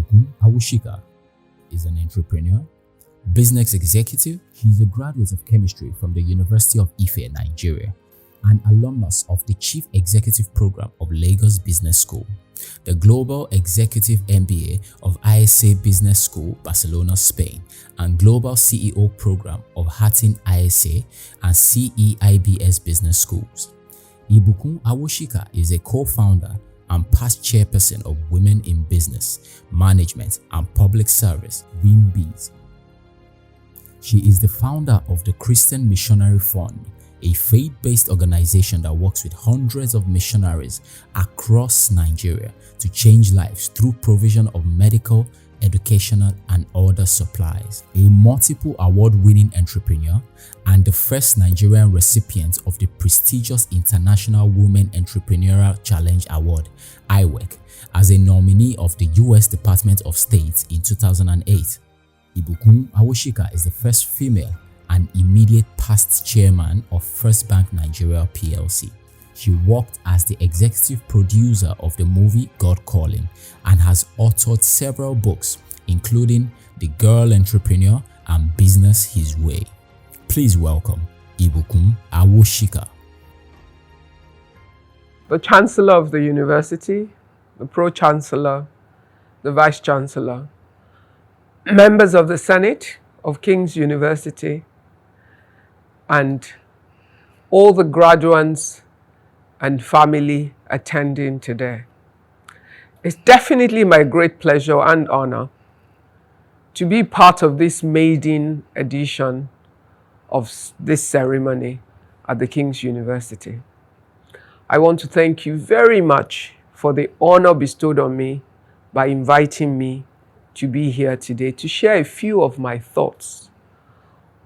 Ibukun Awosika is an entrepreneur, business executive. She is a graduate of chemistry from the University of Ife, Nigeria, and alumnus of the Chief Executive Program of Lagos Business School, the Global Executive MBA of ISA Business School, Barcelona, Spain, and Global CEO Program of Hatton ISA and CEIBS Business Schools. Ibukun Awosika is a co-founder and past chairperson of Women in Business, Management and Public Service, WIMBIS. She is the founder of the Christian Missionary Fund, a faith-based organization that works with hundreds of missionaries across Nigeria to change lives through provision of medical, educational, and other supplies. A multiple award-winning entrepreneur and the first Nigerian recipient of the prestigious International Women Entrepreneurial Challenge Award, IWEC, as a nominee of the U.S. Department of State in 2008. Ibukun Awosika is the first female and immediate past chairman of First Bank Nigeria PLC. She worked as the executive producer of the movie God Calling and has authored several books, including The Girl Entrepreneur and Business His Way. Please welcome Ibukun Awosika. The Chancellor of the University, the Pro-Chancellor, the Vice-Chancellor, members of the Senate of King's University, and all the graduates and family attending today. It's definitely my great pleasure and honor to be part of this maiden edition of this ceremony at the King's University. I want to thank you very much for the honor bestowed on me by inviting me to be here today to share a few of my thoughts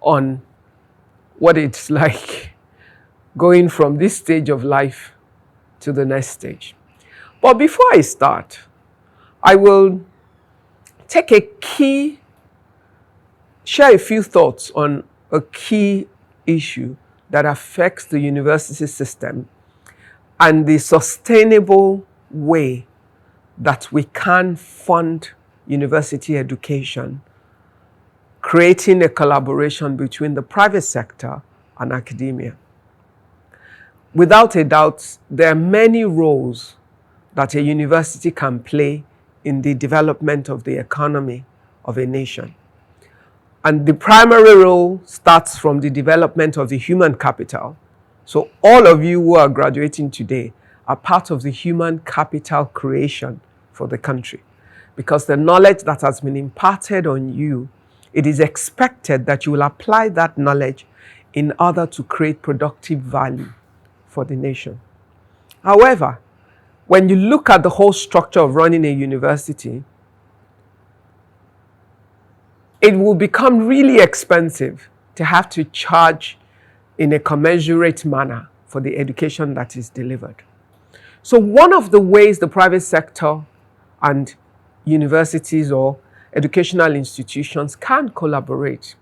on what it's like going from this stage of life to the next stage. But before I start, I will share a few thoughts on a key issue that affects the university system and the sustainable way that we can fund university education, creating a collaboration between the private sector and academia. Without a doubt, there are many roles that a university can play in the development of the economy of a nation. And the primary role starts from the development of the human capital. So all of you who are graduating today are part of the human capital creation for the country. Because the knowledge that has been imparted on you, it is expected that you will apply that knowledge in order to create productive value for the nation. However, when you look at the whole structure of running a university, it will become really expensive to have to charge in a commensurate manner for the education that is delivered. So one of the ways the private sector and universities or educational institutions can collaborate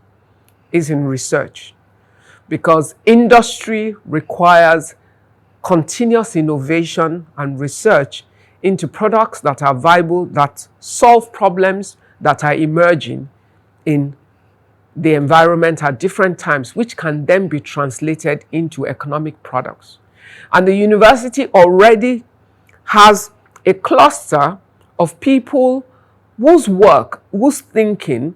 is in research, because industry requires continuous innovation and research into products that are viable, that solve problems that are emerging in the environment at different times, which can then be translated into economic products. And the university already has a cluster of people whose work, whose thinking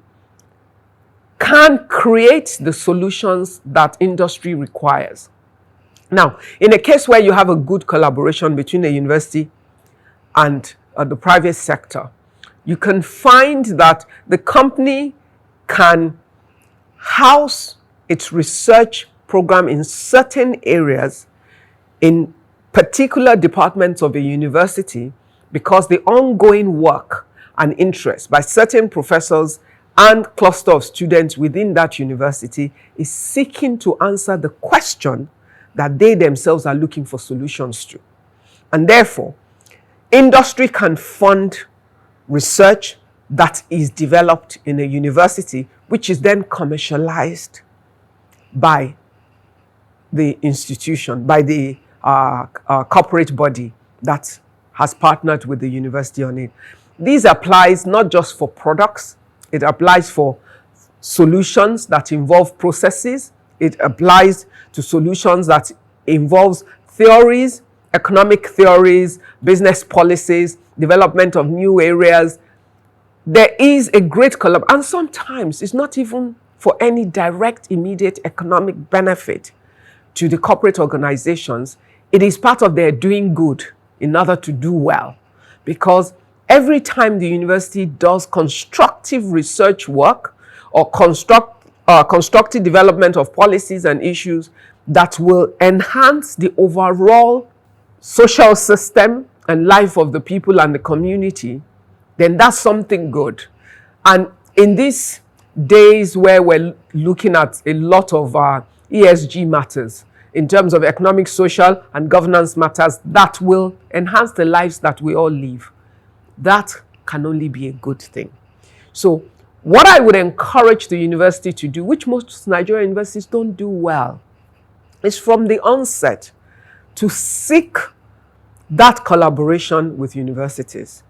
can create the solutions that industry requires. Now, in a case where you have a good collaboration between a university and the private sector, you can find that the company can house its research program in certain areas, in particular departments of a university, because the ongoing work and interest by certain professors and cluster of students within that university is seeking to answer the question that they themselves are looking for solutions to. And therefore, industry can fund research that is developed in a university, which is then commercialized by the institution, by the corporate body that has partnered with the university on it. This applies not just for products, it applies for solutions that involve processes. It applies to solutions that involves theories, economic theories, business policies, development of new areas. There is a great collaboration, and sometimes it's not even for any direct, immediate economic benefit to the corporate organizations. It is part of their doing good in order to do well. Because every time the university does constructive research work or constructive development of policies and issues that will enhance the overall social system and life of the people and the community, then that's something good. And in these days where we're looking at a lot of ESG matters, in terms of economic, social, and governance matters that will enhance the lives that we all live, that can only be a good thing. So what I would encourage the university to do, which most Nigerian universities don't do well, is from the onset to seek that collaboration with universities,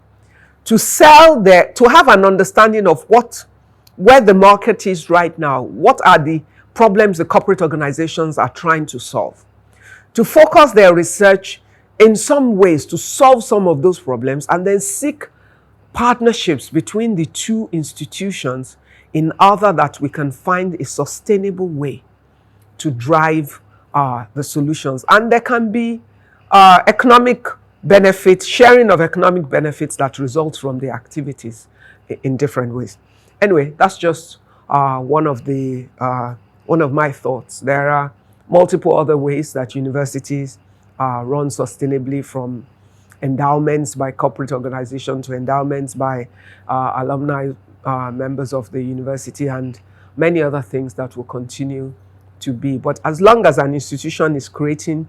to have an understanding of where the market is right now, what are the problems the corporate organizations are trying to solve, to focus their research in some ways to solve some of those problems, and then seek partnerships between the two institutions in order that we can find a sustainable way to drive the solutions. And there can be economic benefits, sharing of economic benefits that results from the activities in different ways. Anyway, that's just one of my thoughts. There are multiple other ways that universities run sustainably, from endowments by corporate organizations to endowments by alumni members of the university, and many other things that will continue to be. But as long as an institution is creating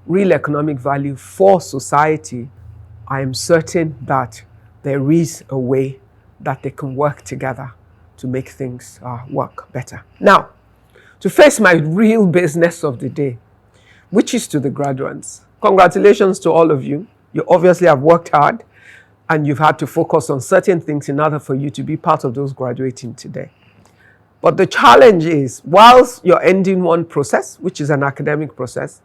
real economic value for society, I am certain that there is a way that they can work together to make things work better. Now, to face my real business of the day, which is to the graduates. Congratulations to all of you. You obviously have worked hard and you've had to focus on certain things in order for you to be part of those graduating today. But the challenge is, whilst you're ending one process, which is an academic process,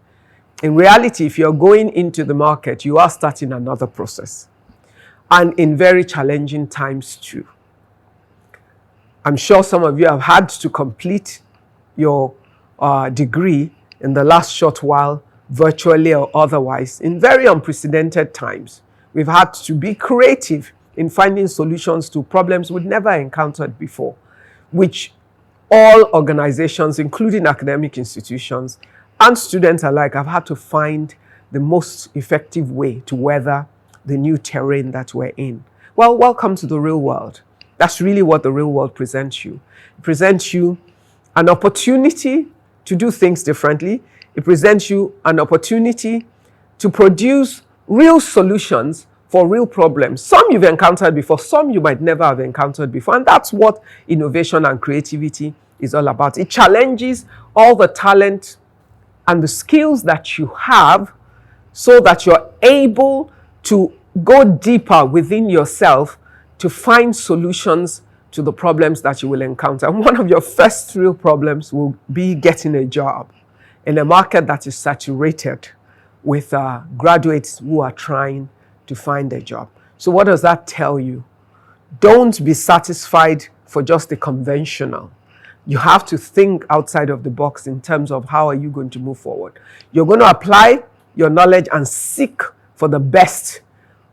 in reality, if you're going into the market, you are starting another process, and in very challenging times too. I'm sure some of you have had to complete your degree in the last short while, virtually or otherwise, in very unprecedented times. We've had to be creative in finding solutions to problems we'd never encountered before, which all organizations, including academic institutions and students alike, have had to find the most effective way to weather the new terrain that we're in. Well, welcome to the real world. That's really what the real world presents you. It presents you an opportunity to do things differently. It presents you an opportunity to produce real solutions for real problems. Some you've encountered before, some you might never have encountered before. And that's what innovation and creativity is all about. It challenges all the talent and the skills that you have so that you're able to go deeper within yourself to find solutions to the problems that you will encounter. And one of your first real problems will be getting a job in a market that is saturated with graduates who are trying to find a job. So what does that tell you? Don't be satisfied for just the conventional. You have to think outside of the box in terms of how are you going to move forward. You're going to apply your knowledge and seek for the best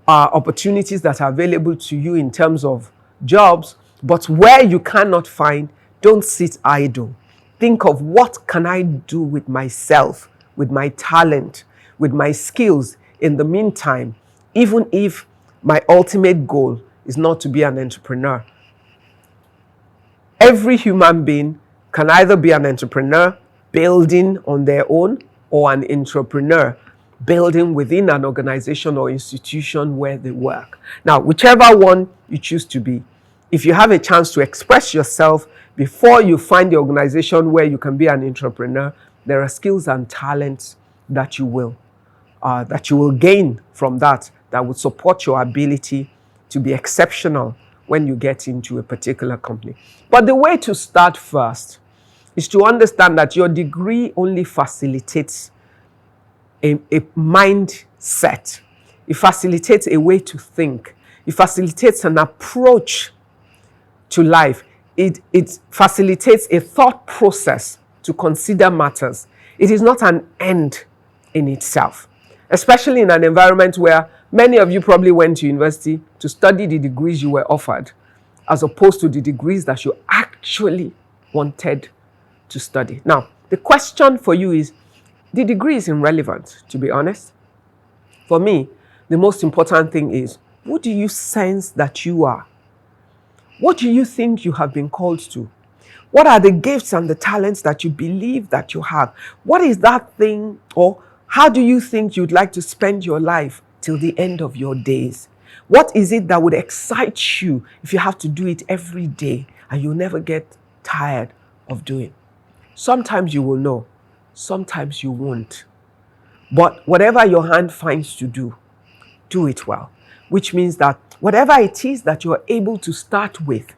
opportunities that are available to you in terms of jobs. But where you cannot find, don't sit idle. Think of what can I do with myself, with my talent, with my skills in the meantime, even if my ultimate goal is not to be an entrepreneur. Every human being can either be an entrepreneur building on their own or an entrepreneur building within an organization or institution where they work. Now, whichever one you choose to be, if you have a chance to express yourself before you find the organization where you can be an entrepreneur, there are skills and talents that you will gain from that would support your ability to be exceptional when you get into a particular company. But the way to start first is to understand that your degree only facilitates a mindset. It facilitates a way to think. It facilitates an approach to life. It facilitates a thought process to consider matters. It is not an end in itself, especially in an environment where many of you probably went to university to study the degrees you were offered, as opposed to the degrees that you actually wanted to study. Now, the question for you is, the degree is irrelevant, to be honest. For me, the most important thing is, who do you sense that you are? What do you think you have been called to? What are the gifts and the talents that you believe that you have? What is that thing, or how do you think you'd like to spend your life till the end of your days? What is it that would excite you if you have to do it every day and you'll never get tired of doing? Sometimes you will know, sometimes you won't. But whatever your hand finds to do, do it well. Which means that whatever it is that you're able to start with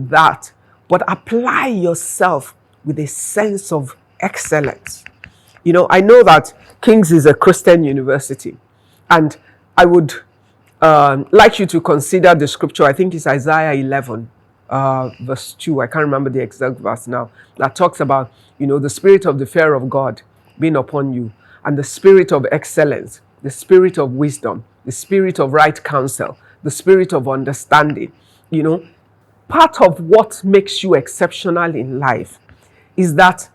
that, but apply yourself with a sense of excellence. You know, I know that King's is a Christian university, and I would like you to consider the scripture. I think it's Isaiah 11, verse 2. I can't remember the exact verse now. That talks about, you know, the spirit of the fear of God being upon you, and the spirit of excellence, the spirit of wisdom, the spirit of right counsel, the spirit of understanding. You know, part of what makes you exceptional in life is that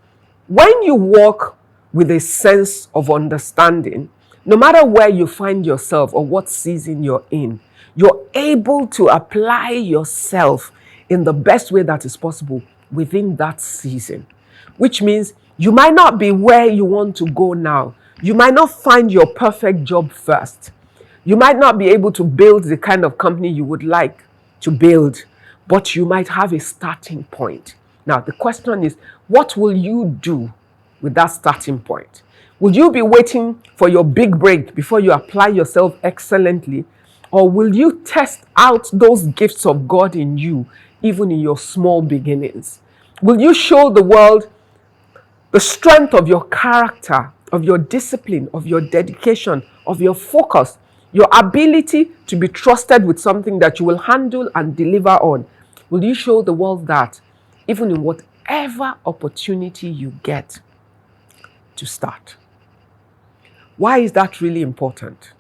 when you walk with a sense of understanding, no matter where you find yourself or what season you're in, you're able to apply yourself in the best way that is possible within that season. Which means you might not be where you want to go now. You might not find your perfect job first. You might not be able to build the kind of company you would like to build, but you might have a starting point. Now, the question is, what will you do with that starting point? Will you be waiting for your big break before you apply yourself excellently? Or will you test out those gifts of God in you, even in your small beginnings? Will you show the world the strength of your character, of your discipline, of your dedication, of your focus, your ability to be trusted with something that you will handle and deliver on? Will you show the world that even in whatever opportunity you get to start? Why is that really important?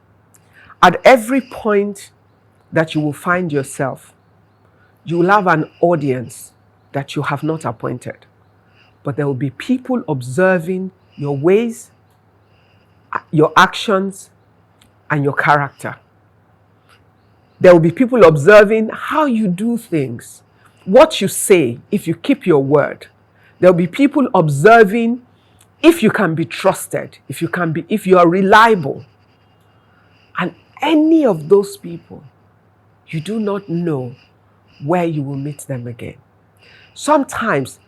At every point that you will find yourself, you will have an audience that you have not appointed. But there will be people observing your ways, your actions, and your character. There will be people observing how you do things, what you say, if you keep your word. There will be people observing if you can be trusted, if you are reliable. And any of those people, you do not know where you will meet them again. Sometimes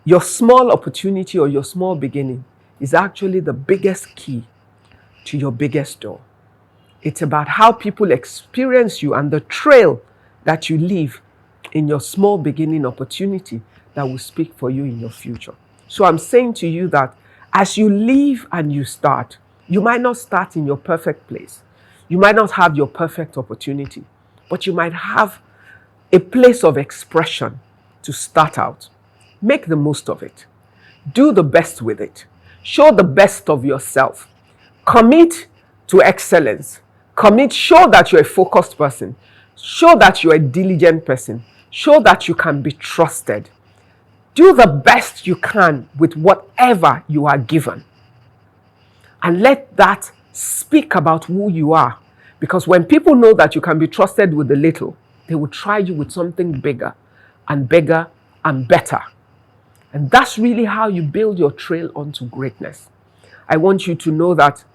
your small opportunity or your small beginning is actually the biggest key to your biggest door. It's about how people experience you and the trail that you leave in your small beginning opportunity that will speak for you in your future. So I'm saying to you that as you leave and you start, you might not start in your perfect place. You might not have your perfect opportunity, but you might have a place of expression to start out. Make the most of it. Do the best with it. Show the best of yourself. Commit to excellence. Show that you're a focused person. Show that you're a diligent person. Show that you can be trusted. Do the best you can with whatever you are given. And let that speak about who you are. Because when people know that you can be trusted with the little, they will try you with something bigger and bigger and better. And that's really how you build your trail onto greatness. I want you to know that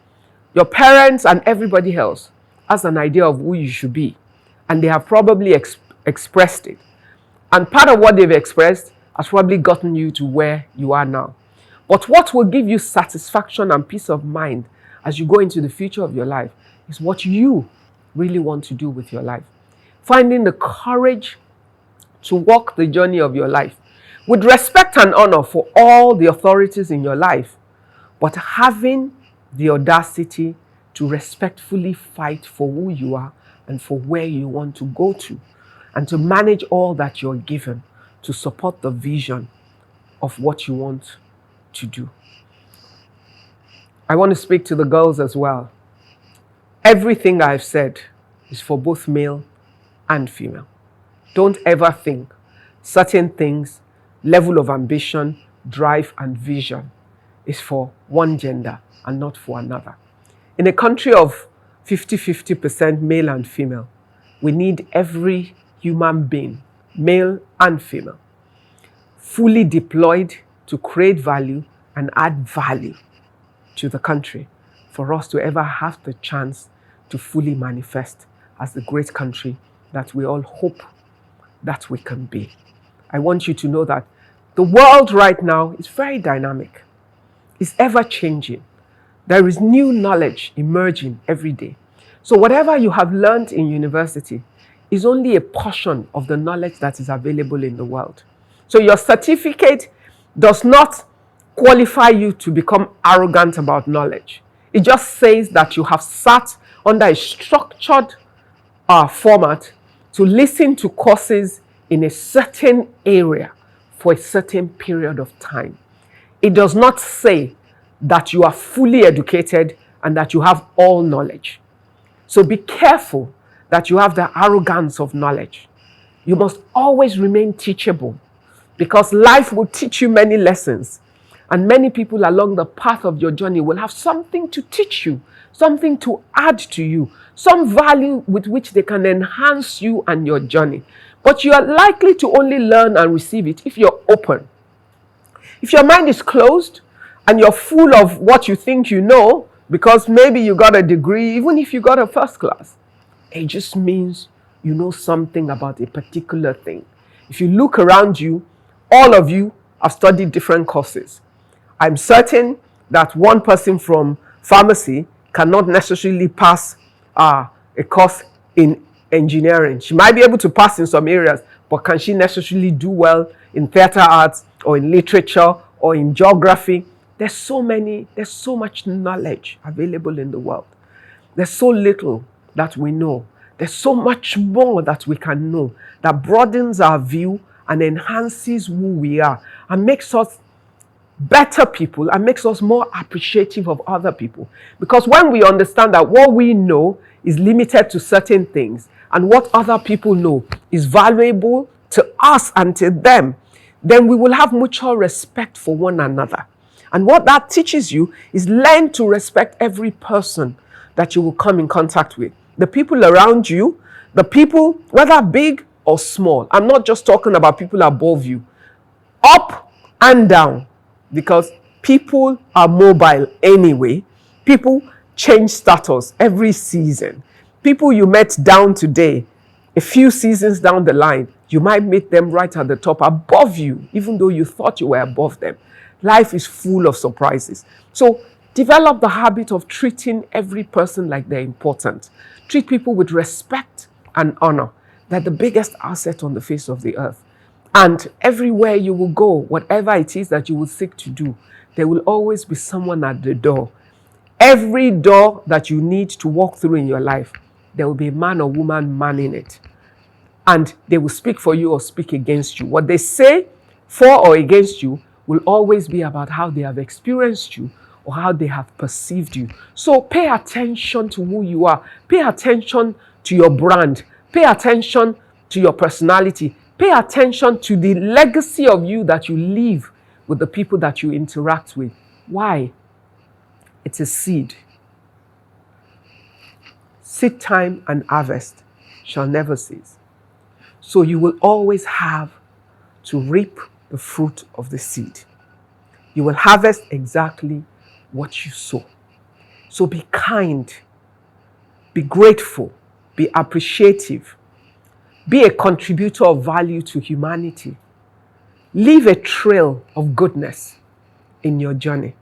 your parents and everybody else has an idea of who you should be. And they have probably expressed it. And part of what they've expressed has probably gotten you to where you are now. But what will give you satisfaction and peace of mind as you go into the future of your life is what you really want to do with your life. Finding the courage to walk the journey of your life with respect and honor for all the authorities in your life, but having the audacity to respectfully fight for who you are and for where you want to go to, and to manage all that you're given to support the vision of what you want to do. I want to speak to the girls as well. Everything I've said is for both male and female. Don't ever think certain things, level of ambition, drive, and vision is for one gender and not for another. In a country of 50-50% male and female, we need every human being, male and female, fully deployed to create value and add value to the country for us to ever have the chance to fully manifest as the great country that we all hope that we can be. I want you to know that the world right now is very dynamic. It's ever changing. There is new knowledge emerging every day. So whatever you have learned in university is only a portion of the knowledge that is available in the world. So your certificate does not qualify you to become arrogant about knowledge. It just says that you have sat under a structured format to listen to courses in a certain area for a certain period of time. It does not say that you are fully educated and that you have all knowledge. So be careful that you have the arrogance of knowledge. You must always remain teachable, because life will teach you many lessons, and many people along the path of your journey will have something to teach you, something to add to you, some value with which they can enhance you and your journey. But you are likely to only learn and receive it if you're open. If your mind is closed and you're full of what you think you know, because maybe you got a degree, even if you got a first class, it just means you know something about a particular thing. If you look around you, all of you have studied different courses. I'm certain that one person from pharmacy cannot necessarily pass a course in engineering. She might be able to pass in some areas, but can she necessarily do well in theater arts or in literature or in geography? There's so much knowledge available in the world. There's so little that we know. There's so much more that we can know that broadens our view and enhances who we are and makes us better people and makes us more appreciative of other people. Because when we understand that what we know is limited to certain things and what other people know is valuable to us and to them, then we will have mutual respect for one another. And what that teaches you is learn to respect every person that you will come in contact with. The people around you, the people, whether big or small. I'm not just talking about people above you. Up and down. Because people are mobile anyway. People change status every season. People you met down today, a few seasons down the line, you might meet them right at the top above you, even though you thought you were above them. Life is full of surprises. So develop the habit of treating every person like they're important. Treat people with respect and honor. They're the biggest asset on the face of the earth. And everywhere you will go, whatever it is that you will seek to do, there will always be someone at the door. Every door that you need to walk through in your life, there will be a man or woman manning it. And they will speak for you or speak against you. What they say for or against you will always be about how they have experienced you or how they have perceived you. So pay attention to who you are. Pay attention to your brand. Pay attention to your personality. Pay attention to the legacy of you that you leave with the people that you interact with. Why? It's a seed. Seed time and harvest shall never cease. So you will always have to reap the fruit of the seed. You will harvest exactly what you sow. So be kind, be grateful, be appreciative, be a contributor of value to humanity. Leave a trail of goodness in your journey.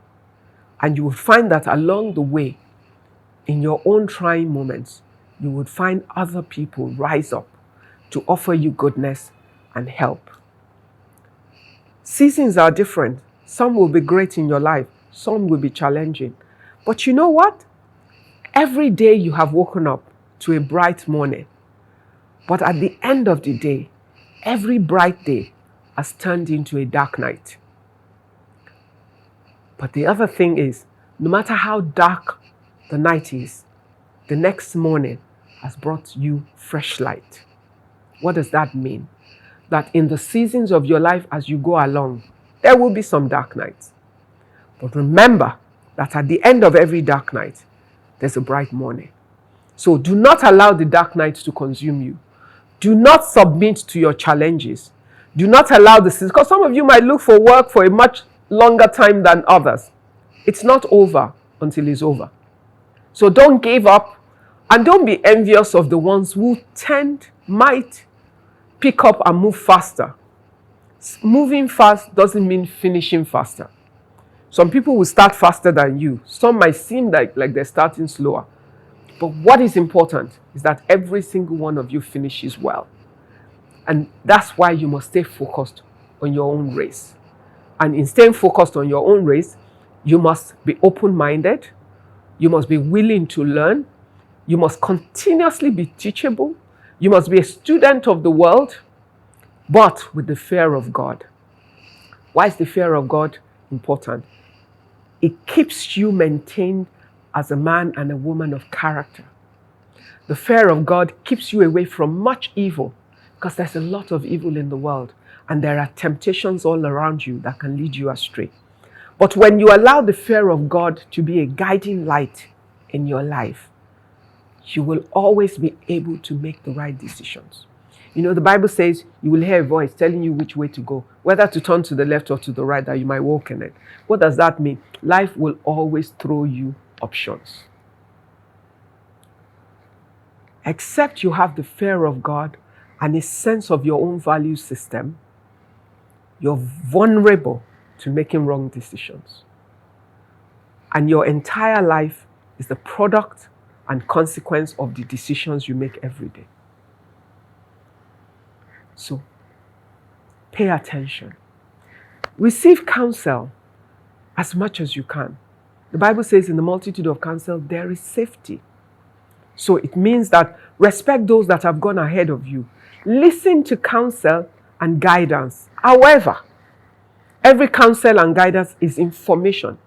And you will find that along the way, in your own trying moments, you would find other people rise up to offer you goodness and help. Seasons are different. Some will be great in your life, some will be challenging. But you know what? Every day you have woken up to a bright morning. But at the end of the day, every bright day has turned into a dark night. But the other thing is, no matter how dark the night is, the next morning has brought you fresh light. What does that mean? That in the seasons of your life as you go along, there will be some dark nights. But remember that at the end of every dark night, there's a bright morning. So do not allow the dark night to consume you. Do not submit to your challenges. Do not allow the season, because some of you might look for work for a much longer time than others. It's not over until it's over. So don't give up, and don't be envious of the ones who might pick up and move faster. Moving fast doesn't mean finishing faster. Some people will start faster than you. Some might seem like they're starting slower. But what is important is that every single one of you finishes well. And that's why you must stay focused on your own race. And in staying focused on your own race, you must be open-minded. You must be willing to learn. You must continuously be teachable. You must be a student of the world, but with the fear of God. Why is the fear of God important? It keeps you maintained as a man and a woman of character. The fear of God keeps you away from much evil, because there's a lot of evil in the world, and there are temptations all around you that can lead you astray. But when you allow the fear of God to be a guiding light in your life, you will always be able to make the right decisions. You know, the Bible says you will hear a voice telling you which way to go, whether to turn to the left or to the right, that you might walk in it. What does that mean? Life will always throw you options. Except you have the fear of God and a sense of your own value system, you're vulnerable to making wrong decisions. And your entire life is the product and consequence of the decisions you make every day. So, pay attention. Receive counsel as much as you can. The Bible says in the multitude of counsel, there is safety. So it means that respect those that have gone ahead of you. Listen to counsel and guidance. However, every counsel and guidance is information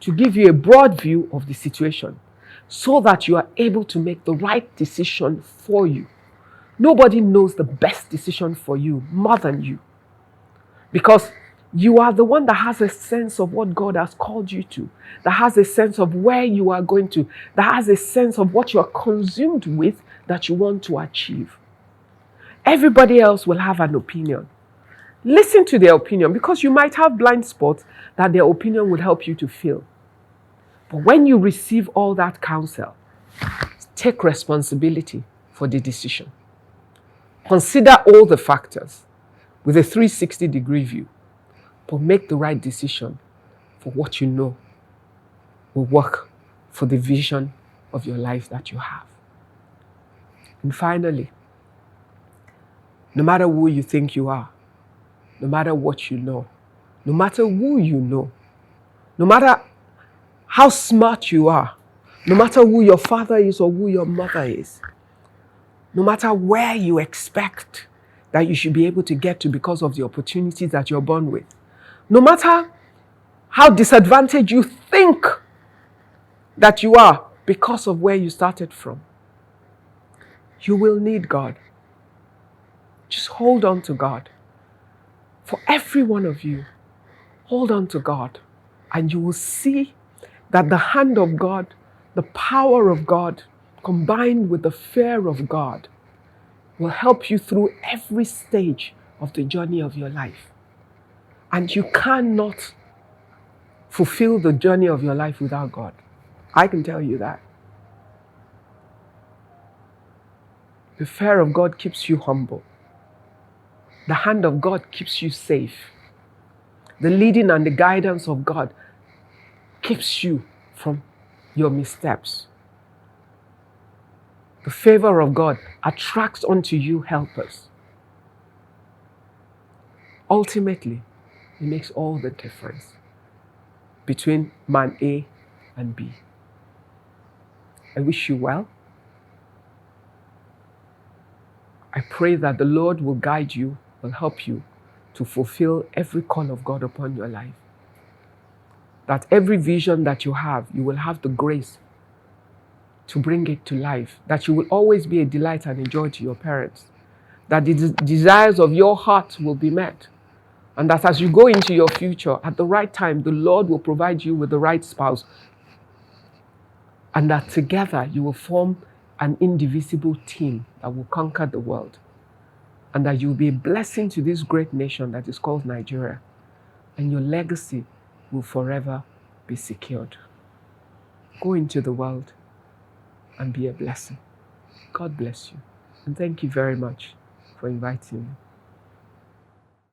to give you a broad view of the situation so that you are able to make the right decision for you. Nobody knows the best decision for you more than you, because you are the one that has a sense of what God has called you to, that has a sense of where you are going to, that has a sense of what you are consumed with that you want to achieve. Everybody else will have an opinion. Listen to their opinion, because you might have blind spots that their opinion would help you to fill. But when you receive all that counsel, take responsibility for the decision. Consider all the factors with a 360-degree view, but make the right decision for what you know will work for the vision of your life that you have. And finally, no matter who you think you are, no matter what you know, no matter who you know, no matter how smart you are, no matter who your father is or who your mother is, no matter where you expect that you should be able to get to because of the opportunities that you're born with, no matter how disadvantaged you think that you are because of where you started from, you will need God. Just hold on to God. For every one of you, hold on to God, and you will see that the hand of God, the power of God, combined with the fear of God, will help you through every stage of the journey of your life. And you cannot fulfill the journey of your life without God. I can tell you that. The fear of God keeps you humble. The hand of God keeps you safe. The leading and the guidance of God keeps you from your missteps. the favor of God attracts unto you helpers. Ultimately, it makes all the difference between man A and B. I wish you well. I pray that the Lord will guide you, will help you to fulfill every call of God upon your life. That every vision that you will have the grace to bring it to life. That you will always be a delight and a joy to your parents. That the desires of your heart will be met. And that as you go into your future, at the right time, the Lord will provide you with the right spouse. And that together you will form an indivisible team that will conquer the world. And that you will be a blessing to this great nation that is called Nigeria. And your legacy will forever be secured. Go into the world and be a blessing. God bless you. And thank you very much for inviting me.